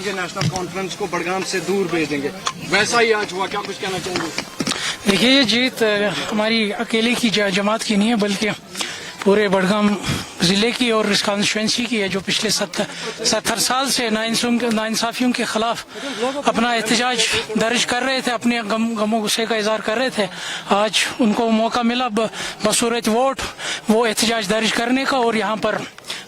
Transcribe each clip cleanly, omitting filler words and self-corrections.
کہیں گے national conference کو بڑگام سے دور بھیجیں گے، ویسا ہی آج ہوا، کیا کچھ کہنا چاہیں گے؟ دیکھیے یہ جیت ہماری اکیلے کی جماعت کی نہیں ہے بلکہ پورے بڑگام ضلع کی اور اس کانسٹیچوئنسی کی ہے، جو پچھلے 70 سال سے ناانصافیوں کے خلاف اپنا احتجاج درج کر رہے تھے، اپنے غم و غصے کا اظہار کر رہے تھے۔ آج ان کو موقع ملا بصورت ووٹ وہ احتجاج درج کرنے کا اور یہاں پر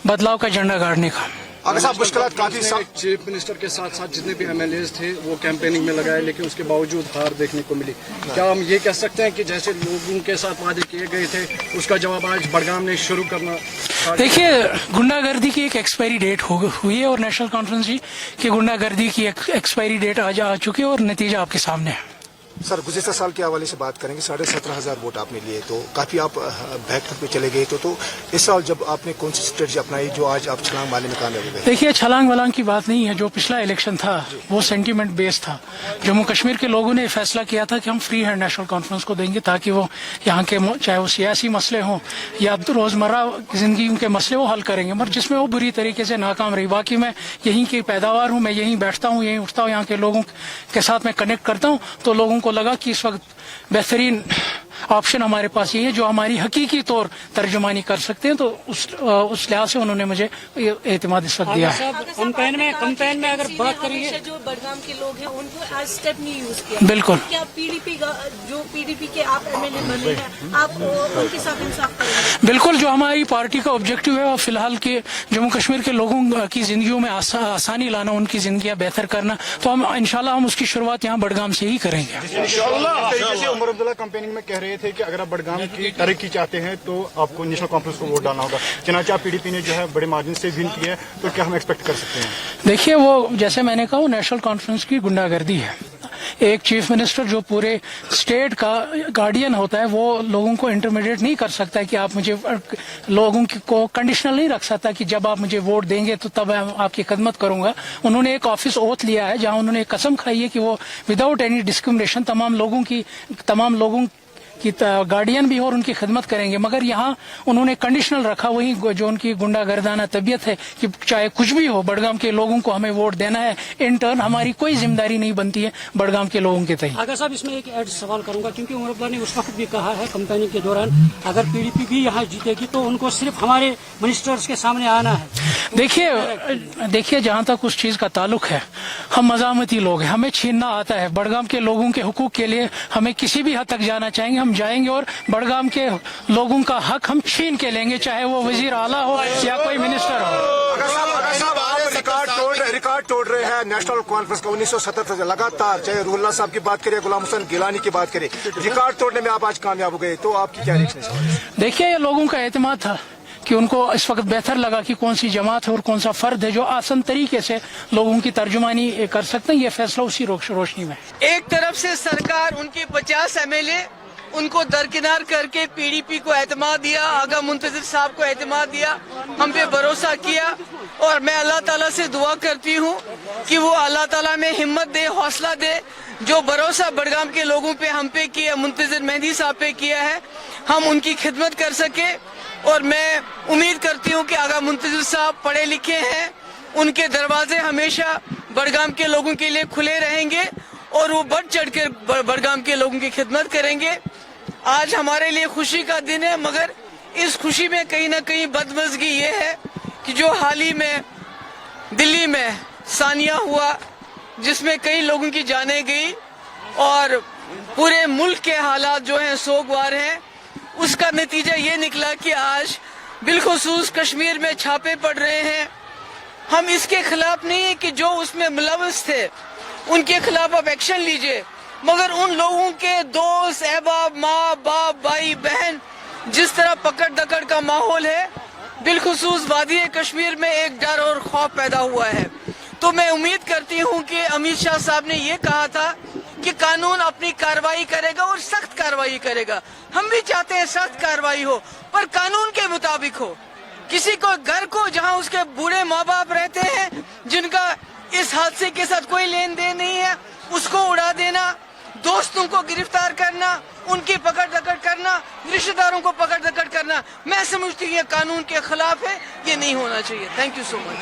بدلاؤ کا جھنڈا گاڑنے کا۔ اگر صاحب مشکلات کافی چیف منسٹر کے ساتھ ساتھ جتنے بھی MLAs تھے وہ کیمپیننگ میں لگائے، لیکن اس کے باوجود ہار دیکھنے کو ملی۔ کیا ہم یہ کہہ سکتے ہیں کہ جیسے لوگوں کے ساتھ وعدے کیے گئے تھے اس کا جواب آج بڑگام نے شروع کرنا؟ دیکھیے گنڈا گردی کی ایک ایکسپائری ڈیٹ ہوئی ہے اور نیشنل کانفرنس کی گنڈا گردی کی ایکسپائری ڈیٹ آج آ چکی ہے اور نتیجہ آپ کے سامنے ہے۔ سر گزشتہ سال کے حوالے سے بات کریں گے، 17,500 ووٹ آپ نے لیے تو کافی آپ بیک پہ چلے گئے تو اس سال جب آپ نے کون سی اسٹریٹجی اپنائی جو آج آپ چھلانگ مارنے میں کامیاب ہوئے؟ دیکھیے چھلانگ ولانگ کی بات نہیں ہے، جو پچھلا الیکشن تھا وہ سینٹیمنٹ بیس تھا۔ جموں کشمیر کے لوگوں نے فیصلہ کیا تھا کہ ہم فری ہینڈ نیشنل کانفرنس کو دیں گے تاکہ وہ یہاں کے چاہے وہ سیاسی مسئلے ہوں یا روزمرہ زندگی کے مسئلے وہ حل کریں گے، مگر جس میں وہ بری طریقے سے ناکام رہی۔ باقی میں یہیں کی پیداوار ہوں، میں یہیں بیٹھتا ہوں، یہیں اٹھتا ہوں، یہاں کے لوگوں کے ساتھ میں کنیکٹ کرتا ہوں، تو لوگوں کو لگا کہ اس وقت بہترین آپشن ہمارے پاس یہ ہے جو ہماری حقیقی طور ترجمانی کر سکتے ہیں، تو اس لحاظ سے انہوں نے مجھے اعتماد اس وقت دیا ہے۔ کمپین میں اگر بات کریں جو بڑگام کے لوگ ہیں ان کو آج اسٹیپ نہیں یوز کیا، بالکل کیا پی ڈی پی کے آپ MLA بنے ہیں آپ ان کے ساتھ انصاف کریں گے؟ بالکل، جو ہماری پارٹی کا آبجیکٹو ہے وہ فی الحال کے جموں کشمیر کے لوگوں کی زندگیوں میں آسانی لانا، ان کی زندگیاں بہتر کرنا، تو ہم انشاءاللہ ہم اس کی شروعات یہاں بڑگام سے ہی کریں گے۔ عمر عبداللہ کمپیننگ میں کہہ رہے تھے کہ اگر آپ بڑگام کی ترقی چاہتے ہیں تو آپ کو نیشنل کانفرنس کو ووٹ ڈالنا ہوگا، چنانچہ PDP نے جو ہے بڑے مارجن سے ون کی ہے، تو کیا ہم ایکسپیکٹ کر سکتے ہیں؟ دیکھیے وہ جیسے میں نے کہا وہ نیشنل کانفرنس کی گنڈا گردی ہے۔ ایک چیف منسٹر جو پورے اسٹیٹ کا گارڈین ہوتا ہے وہ لوگوں کو انٹرمیڈیٹ نہیں کر سکتا کہ آپ مجھے لوگوں کو کنڈیشنل نہیں رکھ سکتا کہ جب آپ مجھے ووٹ دیں گے تو تب میں آپ کی خدمت کروں گا۔ انہوں نے ایک آفس اوتھ لیا ہے جہاں انہوں نے قسم کھائی ہے کہ وہ وداؤٹ اینی ڈسکرمنیشن تمام لوگوں کی گارڈین بھی ہو اور ان کی خدمت کریں گے، مگر یہاں انہوں نے کنڈیشنل رکھا، وہی جو ان کی گنڈا گردانہ طبیعت ہے کہ چاہے کچھ بھی ہو بڑگام کے لوگوں کو ہمیں ووٹ دینا ہے، ان ٹرن ہماری کوئی ذمہ داری نہیں بنتی ہے بڑگام کے لوگوں کے تئیں۔ اگر صاحب اس میں ایک ایڈ سوال کروں گا، کیونکہ عمر عبداللہ نے اس وقت بھی کہا ہے کمپیننگ کے دوران اگر PDP بھی یہاں جیتے گی تو ان کو صرف ہمارے منسٹرز کے سامنے آنا ہے۔ دیکھیے جہاں تک اس چیز کا تعلق ہے ہم مزاحمتی لوگ ہیں، ہمیں چھیننا آتا ہے، بڑگام کے لوگوں کے حقوق کے لیے ہمیں کسی بھی حد تک جانا چاہیں گے، ہم جائیں گے اور بڑگام کے لوگوں کا حق ہم چھین کے لیں گے، چاہے وہ وزیر اعلیٰ ہو یا کوئی منسٹر ہو۔ ریکارڈ توڑ رہے ہیں نیشنل کانفرنس کا 1970 سے لگاتار، چاہے روح اللہ صاحب کی بات کریں، غلام حسین گیلانی کی بات کریں، ریکارڈ توڑنے میں آپ آج کامیاب ہو گئے، تو آپ کی کیا ریئیکشن ہے؟ دیکھیے یہ لوگوں کا اعتماد تھا کہ ان کو اس وقت بہتر لگا کہ کون سی جماعت ہے اور کون سا فرد ہے جو آسان طریقے سے لوگوں کی ترجمانی کر سکتے ہیں، یہ فیصلہ اسی روشنی میں۔ ایک طرف سے سرکار ان کے 50 MLA ان کو درکنار کر کے PDP کو اعتماد دیا، آغا منتظر صاحب کو اعتماد دیا، ہم پہ بھروسہ کیا، اور میں اللہ تعالیٰ سے دعا کرتی ہوں کہ وہ اللہ تعالیٰ میں ہمت دے، حوصلہ دے، جو بھروسہ بڑگام کے لوگوں پہ ہم پہ کیا، منتظر مہدی صاحب پہ کیا ہے، ہم ان کی خدمت کر سکے۔ اور میں امید کرتی ہوں کہ آغا منتظر صاحب پڑھے لکھے ہیں، ان کے دروازے ہمیشہ بڑگام کے لوگوں کے لیے کھلے رہیں گے اور وہ بڑھ چڑھ کر بڑگام کے لوگوں کی خدمت کریں گے۔ آج ہمارے لیے خوشی کا دن ہے، مگر اس خوشی میں کہیں نہ کہیں بدمزگی یہ ہے کہ جو حال ہی میں دلی میں سانیہ ہوا جس میں کئی لوگوں کی جانیں گئی اور پورے ملک کے حالات جو ہیں سوگوار ہیں، اس کا نتیجہ یہ نکلا کہ آج بالخصوص کشمیر میں چھاپے پڑ رہے ہیں۔ ہم اس کے خلاف نہیں ہیں کہ جو اس میں ملوث تھے ان کے خلاف آپ ایکشن لیجئے، مگر ان لوگوں کے دوست احباب، ماں باپ، بھائی بہن، جس طرح پکڑ دکڑ کا ماحول ہے، بالخصوص وادی کشمیر میں ایک ڈر اور خوف پیدا ہوا ہے۔ تو میں امید کرتی ہوں کہ امت شاہ صاحب نے یہ کہا تھا کہ قانون اپنی کارروائی کرے گا اور سخت کارروائی کرے گا، ہم بھی چاہتے ہیں سخت کارروائی ہو پر قانون کے مطابق ہو۔ کسی کو گھر کو جہاں اس کے بوڑھے ماں باپ رہتے ہیں جن کا اس حادثے کے ساتھ کوئی لین دین نہیں ہے، اس کو اڑا دینا، دوستوں کو گرفتار کرنا، ان کی پکڑ دکڑ کرنا، رشتہ داروں کو پکڑ دکڑ کرنا، میں سمجھتی ہوں یہ قانون کے خلاف ہے، یہ نہیں ہونا چاہیے۔ Thank you so much.